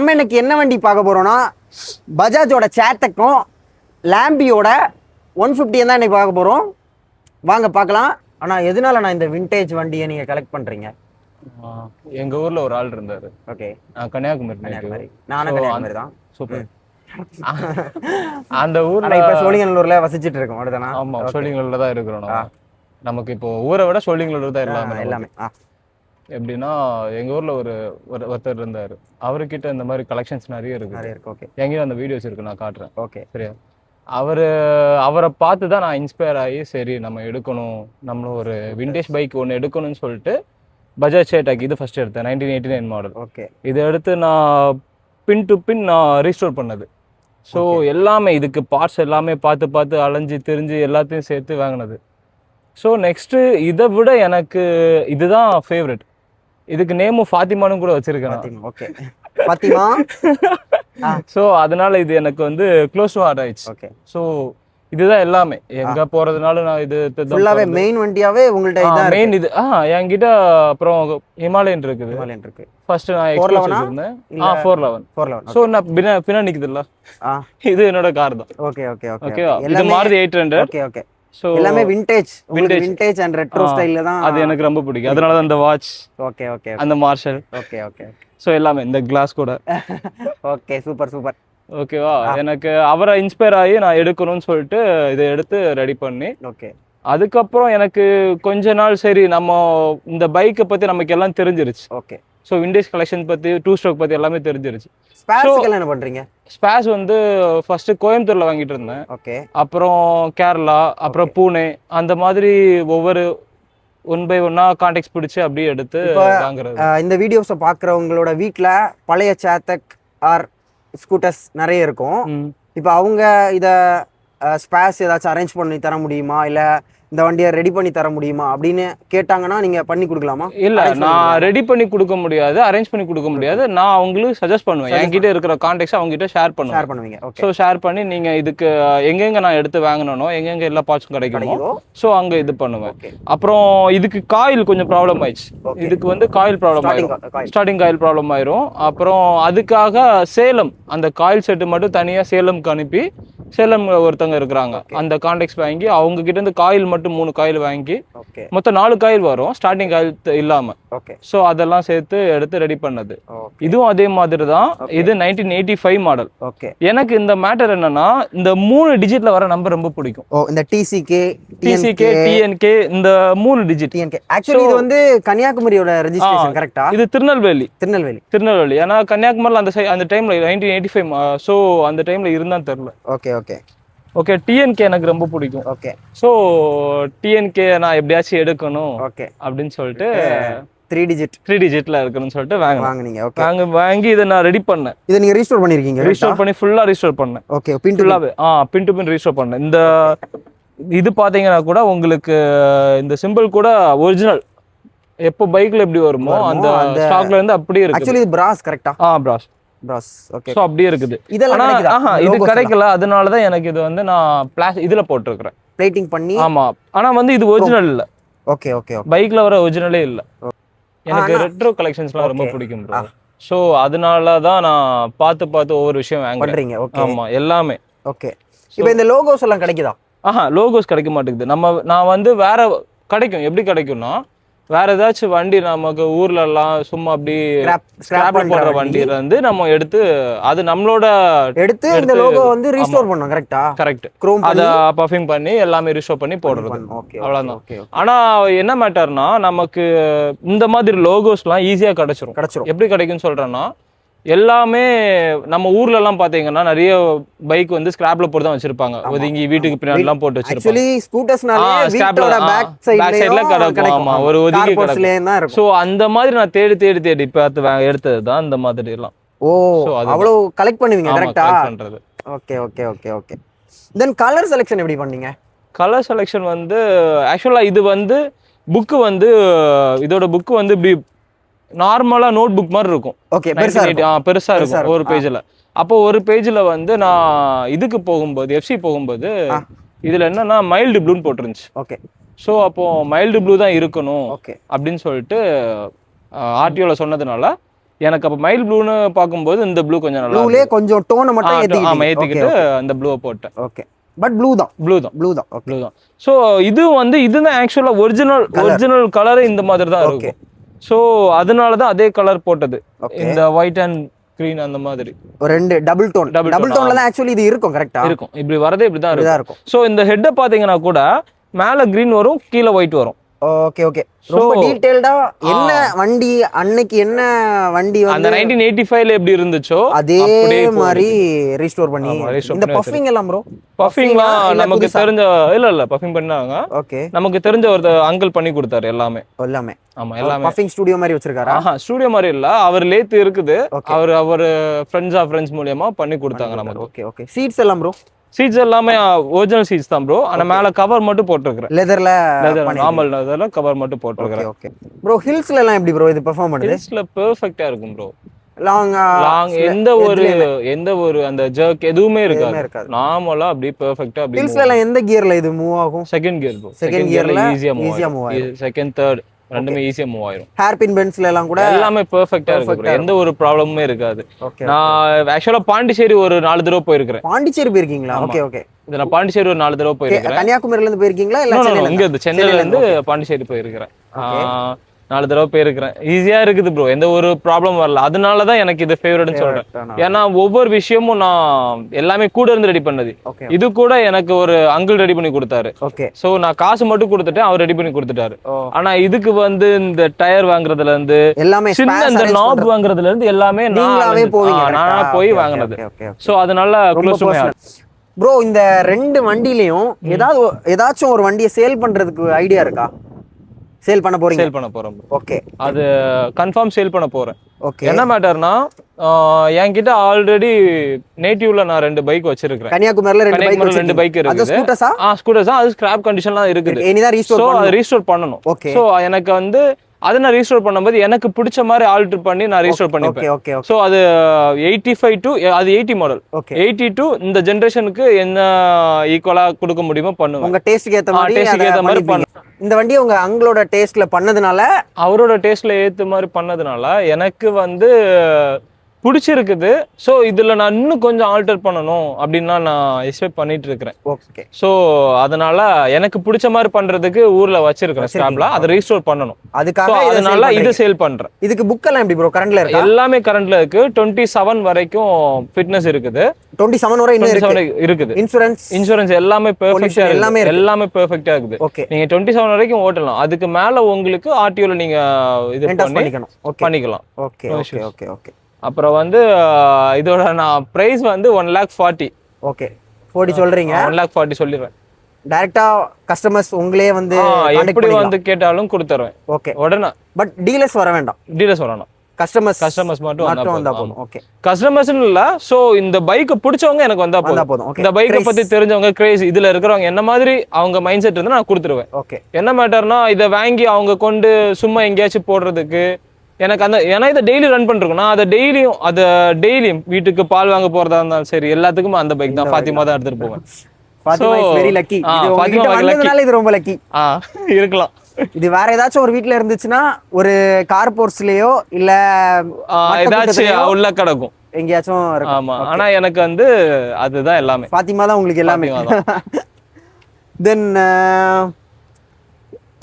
நம்ம இன்னைக்கு என்ன வண்டி பார்க்க போறோம்னா பஜாஜோட சேத்தக்கும் லாம்பியோட 150 தான் இன்னைக்கு பார்க்க போறோம். வாங்க பார்க்கலாம். ஆனா எதனால நான் இந்த விண்டேஜ் வண்டியை நீங்க கலெக்ட் பண்றீங்க? எங்க ஊர்ல ஒரு ஆள் இருந்தாரு. ஓகே, கன்னியாகுமரி. நானும் கன்னியாகுமரி தான். சூப்பர். அந்த ஊர்ல இப்ப சோழிங்கநல்லூர்ல வசிச்சிட்டு இருக்கோம். அப்படிதானா? ஆமா, சோழிங்கநல்லூர்ல தான் இருக்கிறோம். நமக்கு இப்போ ஊரை விட சோழிங்கநல்லூர் தான் எல்லாமே. எப்படின்னா எங்க ஊர்ல ஒருத்தர் இருந்தாரு. அவர்கிட்ட இந்த மாதிரி கலெக்ஷன்ஸ் நிறைய இருக்கு. எங்கேயும் அந்த வீடியோஸ் இருக்கு, நான் காட்டுறேன். ஓகே, சரியா? அவரை பார்த்து தான் நான் இன்ஸ்பயர் ஆகி சரி நம்ம எடுக்கணும், நம்மளும் ஒரு விண்டேஜ் பைக் ஒன்று எடுக்கணும்னு சொல்லிட்டு பஜாஜ் சேட்டாக் இது ஃபர்ஸ்ட் எடுத்தேன். 1989 மாடல். ஓகே, இதை எடுத்து நான் பின் டு பின் நான் ரீஸ்டோர் பண்ணது. ஸோ எல்லாமே இதுக்கு பார்ட்ஸ் எல்லாமே பார்த்து அலைஞ்சு தெரிஞ்சு எல்லாத்தையும் சேர்த்து வாங்கினது. ஸோ நெக்ஸ்ட்டு இதை விட எனக்கு இதுதான் ஃபேவரட். இதுக்கு நேமும் ஃபாத்திமானும் கூட வச்சிருக்கேன். ஓகே, ஃபாத்திமா. ஸோ அதனால இது எனக்கு வந்து க்ளோஸ் டு ஹார்ட் ஆயிடுச்சு. ஓகே, ஸோ இதுதான் எல்லாமே. எங்க போறதுனால நான் இது ஃபுல்லாவே மெயின் வண்டியாவே உங்கள்ட்ட இதான் மெயின் இது. என்கிட்ட அப்புறம் ஹிமாலயன் இருக்கு. ஃபர்ஸ்ட் நான் எக்ஸ்ப்ளோர் பண்ணிருந்தேன். 411. ஸோ நான் பின்னாடி நிக்குதுல்ல, இது என்னோட கார் தான். Okay okay okay. ஓகேவா? இது மாருதி 800. Okay okay. சோ எல்லாமே விண்டேஜ் அண்ட் ரெட்ரோ ஸ்டைல்ல தான். அது எனக்கு ரொம்ப பிடிக்கும். அதனால தான் அந்த வாட்ச். Okay okay. அந்த மார்ஷல். Okay okay. சோ எல்லாமே இந்த கிளாஸ் கூட. Okay, super super. ஓகேவா? எனக்கு அவரை இன்ஸ்பயர் ஆகி நான் எடுக்கணும்னு சொல்லிட்டு இதை எடுத்து ரெடி பண்ணி. ஓகே, அதுக்கப்புறம் எனக்கு கொஞ்ச நாள் சரி நம்ம இந்த பைக்கை பத்தி நமக்கு எல்லாம் தெரிஞ்சிருச்சு. ஓகே, ஸோ விண்டேஜ் கலெக்ஷன் பத்தி, 2 ஸ்ட்ரோக் பத்தி எல்லாமே தெரிஞ்சிருச்சு. ஸ்பேஸ்க்கு என்ன பண்றீங்க? ஸ்பேஸ் வந்து ஃபர்ஸ்ட் கோயம்புத்தூர்ல வாங்கிட்டு இருந்தேன். ஓகே, அப்புறம் கேரளா, அப்புறம் பூனே, அந்த மாதிரி ஒவ்வொரு 1 by 1 கான்டாக்ட்ஸ் பிடிச்சு அப்படியே எடுத்து வாங்குறது. இந்த வீடியோஸை பார்க்குறவங்களோட வீட்டில் பழைய சேத்தக் ஆர் ஸ்கூட்டர்ஸ் நிறைய இருக்கும். இப்போ அவங்க இதை ஸ்பேஸ் ஏதாச்சும் அரேஞ்ச் பண்ணி தர முடியுமா, இல்லை இந்த வண்டியை ரெடி பண்ணி தர முடியுமா அப்படின்னு கேட்டாங்கன்னா நீங்க பண்ணி கொடுக்கலாமா? இல்ல, நான் ரெடி பண்ணி கொடுக்க முடியாது, அரேஞ்ச் பண்ணி கொடுக்க முடியாது. நான் அவங்களுக்கு சஜஸ்ட் பண்ணுவேன். என்கிட்ட இருக்கிற கான்டாக்ட்ஸ் அவங்க கிட்ட ஷேர் பண்ணுவீங்க. ஸோ ஷேர் பண்ணி நீங்க இதுக்கு எங்கெங்க நான் எடுத்து வாங்கணும், எங்கெங்க எல்லா பார்ட்ஸும் கிடைக்குமோ ஸோ அங்க இது பண்ணுவேன். அப்புறம் இதுக்கு காயில் கொஞ்சம் ப்ராப்ளம் ஆயிடுச்சு. இதுக்கு வந்து காயில் ப்ராப்ளம் ஆயிடும், ஸ்டார்டிங் காயில் ப்ராப்ளம் ஆயிரும். அப்புறம் அதுக்காக சேலம் அந்த காயில் செட்டு மட்டும் தனியா சேலம்க்கு அனுப்பி, சேலம் ஒருத்தவங்க இருக்கிறாங்க, அந்த கான்டாக்ட்ஸ் வாங்கி அவங்க கிட்ட இருந்து காயில் மட்டும் 3 காயில் வாங்கி மொத்தம் 4 காயில் வரும், ஸ்டார்டிங் காயில் இல்லாம. சோ அதெல்லாம் சேர்த்து எடுத்து ரெடி பண்ணது. இதுவும் அதே மாதிரி தான். இது 1985 மாடல். எனக்கு இந்த மேட்டர் என்னன்னா, இந்த 3 டிஜிட்ல வர நம்பர் ரொம்ப பிடிக்கும். இந்த டிசிகே, டிஎன்கே, இந்த 3 டிஜிட். ஆக்சுவலி இது வந்து கன்னியாகுமரியோட ரெஜிஸ்ட்ரேஷன் கரெக்ட்டா? இது திருநெல்வேலி. ஏன்னா கன்னியாகுமரியில அந்த டைம்ல 1985, சோ அந்த டைம்ல இருந்தான்னு தெரியல. ஓகே, டிஎன்கே எனக்கு ரொம்ப பிடிக்கும். ஓகே, ஸோ டிஎன்கே நான் எப்படியாச்சும் எடுக்கணும் அப்படின்னு சொல்லிட்டு 3 டிஜிட்ல இருக்கணும்னு சொல்லிட்டு வாங்கி இதை நான் ரெடி பண்ணேன். இதை நீங்க ரீஸ்டோர் பண்ணிருக்கீங்க? ரீஸ்டோர் பண்ணி ஃபுல்லா ரீஸ்டோர் பண்ணேன். Okay, pin to pin restore பண்ணேன். இந்த இது பாத்தீங்கன்னா கூட உங்களுக்கு இந்த சிம்பிள் கூட ஒரிஜினல் எப்போ பைக்ல எப்படி வருமோ அந்த ஸ்டாக்ல இருந்து அப்படியே இருக்கு. ஆக்சுவலி இது பிராஸ் கரெக்ட்டா? பிராஸ். ஓகே, சோ அப்படியே இருக்குது. இது கிடைக்கல, அதனால தான் எனக்கு இது வந்து நான் இதுல போட்டுருக்கேன், பிளேட்டிங் பண்ணி. ஆமா, ஆனா வந்து இது ஒரிஜினல் இல்ல. Okay okay. பைக்ல வர ஒரிஜினலே இல்ல. எனக்கு ரெட்ரோ கலெக்ஷன்ஸ்லாம் ரொம்ப பிடிக்கும் ப்ரோ. சோ அதனால தான் நான் பார்த்து ஒவ்வொரு விஷயம் வாங்குறேன். ஆமா, எல்லாமே. ஓகே, இப்போ இந்த லோகோஸ் எல்லாம் கிடைக்குதா? லோகோஸ் கிடைக்க மாட்டேங்குது. நான் வந்து வேற கிடைக்கும். எப்படி கிடைக்கும்னா, வேற ஏதாச்சும் வண்டி நமக்கு ஊர்ல எல்லாம் சும்மா அப்படி ஸ்கிராப் போடுற வண்டியில இருந்து நம்ம எடுத்து அது நம்மளோட இந்த லோகோ வந்து ரீஸ்டோர் பண்ணோம். கரெக்ட். அத பஃபிங் பண்ணி எல்லாமே ரீஸ்டோர் பண்ணி போடுறது, அவ்வளவுதான். ஆனா என்ன மேட்டர்னா, நமக்கு இந்த மாதிரி லோகோஸ்லாம் ஈஸியா கிடைச்சிரும். எப்படி கிடைக்கும்னு சொல்றேன்னா, எல்லாமே நம்ம ஊர்ல எல்லாம் பாத்தீங்கன்னா நிறைய பைக் வந்து ஸ்கிராப்ல போட்டு தான் வச்சிருப்பாங்க. ஒதுங்கி வீட்டுக்கு பின்னாடி எல்லாம் போட்டு வச்சிருப்பாங்க. ஒரு ஒதுங்கி கிடக்கும். சோ அந்த மாதிரி நான் தேடி பார்த்து எடுத்ததுதான் இந்த மாதிரி எல்லாம். அவ்வளவு கலெக்ட் பண்ணுவீங்க டைரக்டா பண்றது. Okay okay okay okay. தென் கலர் செலக்ஷன் எப்படி பண்ணீங்க? கலர் செலக்ஷன் வந்து ஆக்சுவலா இது வந்து புக் வந்து இதோட புக் வந்து இப்படி நார்மலா நோட் புக் மாதிரி இருக்கும். ஓகே, பெருசா இருக்கும் ஒரு பேஜ்ல. அப்போ ஒரு பேஜ்ல வந்து நான் இதுக்கு போகும்போது, எஃப்சி போகும்போது, இதுல என்னன்னா மைல்டு ப்ளூன்னு போட்டுருந்துச்சு. ஓகே, ஸோ அப்போ மைல்டு ப்ளூ தான் இருக்கணும் அப்படின்னு சொல்லிட்டு ஆர்டிஓல சொன்னதுனால எனக்கு அப்ப மைல் ப்ளூன்னு பார்க்கும்போது இந்த ப்ளூ கொஞ்சம் நல்லா ப்ளூலே கொஞ்சம் டோனை மட்டும் ஏத்திக்கிட்டு அந்த ப்ளூவை போட்டேன். ஓகே பட் ப்ளூ தான் ப்ளூ தான். ஸோ இது வந்து இதுதான் ஆக்சுவலா ஒரிஜினல் கலர் இந்த மாதிரி தான் இருக்கும். ஸோ அதனால தான் அதே கலர் போட்டது, இந்த ஒயிட் அண்ட் கிரீன் அந்த மாதிரி ரெண்டு டபுள் டோன்ல தான் ஆக்சுவலி இது இருக்கும். கரெக்ட்டா இருக்கும். இப்படி வரதே இப்படி தான் இருக்கும். ஸோ இந்த ஹெட்டை பாத்தீங்கன்னா கூட மேல கிரீன் வரும், கீழே ஒயிட் வரும். ஓகே ஓகே ரொம்ப டீடைல்டா என்ன வண்டி அன்னைக்கு என்ன வண்டி அந்த 1985ல எப்படி இருந்துச்சோ அதே மாதிரி ரீஸ்டோர் பண்ணி. இந்த பஃபிங் எல்லாம் ப்ரோ பஃபிங்லாம் நமக்கு தெரிஞ்ச இல்ல பஃபிங் பண்ணாங்க. ஓகே நமக்கு தெரிஞ்ச ஒரு அங்கிள் பண்ணி கொடுத்தாரு எல்லாமே. ஆமா எல்லாமே பஃபிங் ஸ்டுடியோ மாதிரி வச்சிருக்காரா? ஸ்டுடியோ மாதிரி இல்ல, அவர் லேத் இருக்குது, அவர் ஃப்ரெண்ட்ஸ் மூலியமா பண்ணி கொடுத்தாங்க நமக்கு. ஓகே ஓகே சீட்ஸ் எல்லாம் ப்ரோ? சீட்ஸ் எல்லாமே ஒரிஜினல் சீட்ஸ் தான் ப்ரோ. ஆனா மேல கவர் மட்டும் போட்டுருக்கேன், லெதர் நார்மல் லெதர்ல கவர் மட்டும் போட்டுருக்கேன். ஓகே ஓகே ப்ரோ ஹில்ஸ்ல எல்லாம் எப்படி ப்ரோ இது பெர்ஃபார்ம் பண்ணுது? ஹில்ஸ்ல பெர்ஃபெக்ட்டா இருக்கும் ப்ரோ. லாங் எந்த ஒரு அந்த ஜர்க் எதுவுமே இருக்காது. நார்மலா அப்படியே பெர்ஃபெக்ட்டா அப்படியே. ஹில்ஸ்ல எல்லாம் எந்த கியர்ல இது மூவ் ஆகும்? Second gear bro. செகண்ட் கியர்ல ஈஸியா மூவ் ஆகும். செகண்ட் தேர்ட் ரெண்டுமே ஈஸியா மூவ் ஆயிரும். ஹேர் பின் பென்ஸ்ல எல்லாம் கூட எல்லாமே பெர்ஃபெக்ட்டா இருக்கு, எந்த ஒரு ப்ராப்ளமுமே இருக்காது. நான் ஆக்சுவலா பாண்டிச்சேரி ஒரு 4 தடவை போயிருக்கேன். பாண்டிச்சேரி போயிருக்கீங்களா? ஓகே ஓகே இத நான் பாண்டிச்சேரி ஒரு 4 தடவை போயிருக்கேன். கன்னியாகுமரியில இருந்து போயிருக்கீங்களா இல்ல சென்னையில இருந்து பாண்டிச்சேரி போயிருக்கிறேன். 4 தடவை போயிருக்கிறேன். ஈஸியா இருக்குது ப்ரோ, எந்த ஒரு ப்ராப்ளம் வரல. அதனாலதான் எனக்கு இது ஃபேவரட்னு சொல்றேன். ஏன்னா ஒவ்வொரு விஷயமும் நான் எல்லாமே கூட இருந்து ரெடி பண்ணது. இது கூட எனக்கு ஒரு அங்கிள் ரெடி பண்ணி கொடுத்தாரு. சோ நான் காசு மட்டும் கொடுத்துட்டேன், அவர் ரெடி பண்ணி கொடுத்துட்டாரு. ஆனா இதுக்கு வந்து இந்த டயர் வாங்குறதுல இருந்து எல்லாமே, சின்ன இந்த நாப் வாங்குறதுல இருந்து எல்லாமே நானா போய் வாங்கினது. சோ அதனால close to my heart bro. இந்த ரெண்டு வண்டிலையும் ஏதாச்சும் ஒரு வண்டியை சேல் பண்றதுக்கு ஐடியா இருக்கா? சேல் பண்ண போறேன். ஓகே அது கன்ஃபார்ம் சேல் பண்ண போறேன். ஓகே என்ன மேட்டர்னா என்கிட்ட ஆல்ரெடி நேட்டிவ்ல நான் 2 பைக் வச்சிருக்கேன். கன்னியாகுமரியில 2 பைக் இருக்கு. ஸ்கூட்டர்ஸா அது ஸ்கிராப் கண்டிஷன்லாம் இருக்குது. சோ அதை ரீஸ்டோர் பண்ணனும். சோ எனக்கு வந்து அதை நான் ரீஸ்டோர் பண்ணும்போது எனக்கு பிடிச்ச மாதிரி ஆல்டர் பண்ணி நான் ரீஸ்டோர் பண்ணிப்பேன். சோ அது 85 டு அது 80 மாடல் 80 டு இந்த ஜெனரேஷனுக்கு என்ன ஈக்குவலா கொடுக்க முடியுமோ பண்ணுவேன். உங்க டேஸ்ட்க்கு ஏத்த மாதிரி பண்ணுவேன். இந்த வண்டியை உங்க அங்களோட டேஸ்ட்ல பண்ணதுனால, அவரோட டேஸ்ட்ல ஏத்த மாதிரி பண்ணதுனால எனக்கு வந்து பிடிச்சிருக்குது. ஸோ இதுல நான் இன்னும் கொஞ்சம் ஆல்டர் பண்ணணும் அப்படின்னா நான் எக்ஸ்பெக்ட் பண்ணிட்டு இருக்கிறேன். ஓகே ஸோ அதனால எனக்கு பிடிச்ச மாதிரி பண்றதுக்கு ஊர்ல வச்சிருக்கிறேன் ஸ்டாப்ல, அதை ரீஸ்டோர் பண்ணணும். அதுக்காக அதனால இது சேல் பண்றேன். இதுக்கு புக் எல்லாம் எப்படி ப்ரோ கரண்ட்ல இருக்கு? எல்லாமே கரண்ட்ல இருக்கு. 27 வரைக்கும் ஃபிட்னஸ் இருக்குது. 27 வரை இன்னும் இருக்குது. இன்சூரன்ஸ் எல்லாமே பெர்ஃபெக்ட்டா எல்லாமே பெர்ஃபெக்ட்டா இருக்குது. நீங்க 27 வரைக்கும் ஓட்டலாம். அதுக்கு மேல உங்களுக்கு ஆர்டிஓல நீங்க இது பண்ணிக்கலாம். Okay okay okay okay. அப்புறம் வந்து இதோட நான் பிரைஸ் வந்து 1,40,000. ஓகே 40 சொல்றீங்க? 1,40,000 சொல்லிடுறேன். டைரக்டா கஸ்டமர்ஸ் உங்களே வந்து எப்படி வந்து கேட்டாலும் கொடுத்துறேன். ஓகே உடனே. பட் டீலர்ஸ் வர வேண்டாம். டீலர்ஸ் வரணும். கஸ்டமர்ஸ் மட்டும் வந்தா போதும். ஓகே கஸ்டமர்ஸ்னு இல்ல, சோ இந்த பைக் பிடிச்சவங்க எனக்கு வந்தா போதும். இந்த பைக்கை பத்தி தெரிஞ்சவங்க, கிரேஸ் இதுல இருக்கிறவங்க என்ன மாதிரி அவங்க மைண்ட் செட் இருந்தா நான் கொடுத்துருவேன். ஓகே என்ன மேட்டர்னா இதை வாங்கி அவங்க கொண்டு சும்மா எங்கேயாச்சும் போடுறதுக்கு எனக்கு அந்த, ஏன்னா இதை டெய்லி ரன் பண்ணிருக்கோம். நான் அதை டெய்லியும் வீட்டுக்கு பால் வாங்க போறதா இருந்தாலும் சரி எல்லாத்துக்கும் அந்த பைக் தான், ஃபாத்திமா தான் எடுத்துட்டு போவேன். இது ரொம்ப லக்கி இருக்கலாம். இது வேற ஏதாச்சும் ஒரு வீட்ல இருந்துச்சுன்னா ஒரு கார் போர்ஸ்லயோ இல்ல ஏதாச்சும் உள்ள கிடக்கும் எங்கேயாச்சும். ஆமா, ஆனா எனக்கு வந்து அதுதான் எல்லாமே. ஃபாத்திமா தான் உங்களுக்கு எல்லாமே. தென்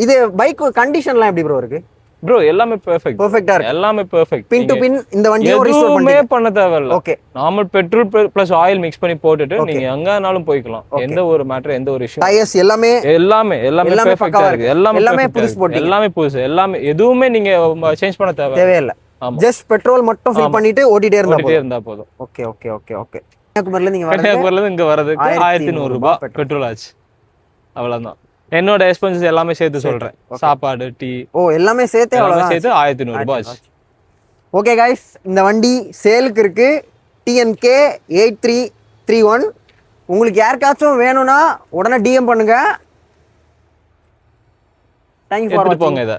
இது பைக் கண்டிஷன்லாம் எப்படி ப்ரோ இருக்கு? ப்ரோ எல்லாமே பெர்ஃபெக்ட்டா இருக்கு. எல்லாமே பெர்ஃபெக்ட். பின் டு பின் இந்த வண்டியை ரீஸ்டோர் பண்ண தேவையில்ல. Okay normal petrol plus oil mix பண்ணி போட்டுட்டு நீங்க எங்கனாலும் போய்க்கலாம். எந்த ஒரு மேட்டர், எந்த ஒரு இஷ்யூ. டயர்ஸ் எல்லாமே பெர்ஃபெக்ட்டா இருக்கு. எல்லாமே புதுசு போட்டு எல்லாமே புதுசு. எல்லாமே எதுவுமே நீங்க சேஞ்ச் பண்ண தேவையில்ல. ஜஸ்ட் பெட்ரோல் மட்டும் ஃபில் பண்ணிட்டு ஓடிட்டே இருந்தா போதும். Okay okay okay okay. கன்னியாகுமரியில இருந்து இங்க வரதுக்கு 1,100 ரூபாய் பெட்ரோல் ஆச்சு. அவ்வளவுதான். என்னோட எக்ஸ்பென்சஸ் எல்லாமே சேர்த்து சொல்றேன். சாப்பாடு, டீ, எல்லாமே சேர்த்து 1,100 ரூபாய். ஓகே கைஸ், இந்த வண்டி சேலுக்கு இருக்கு. TNK 8331. உங்களுக்கு யாருக்காச்சும் வேணும்னா உடனே DM பண்ணுங்க. தேங்க்யூ ஃபார் வாட்சிங். போங்க இதை.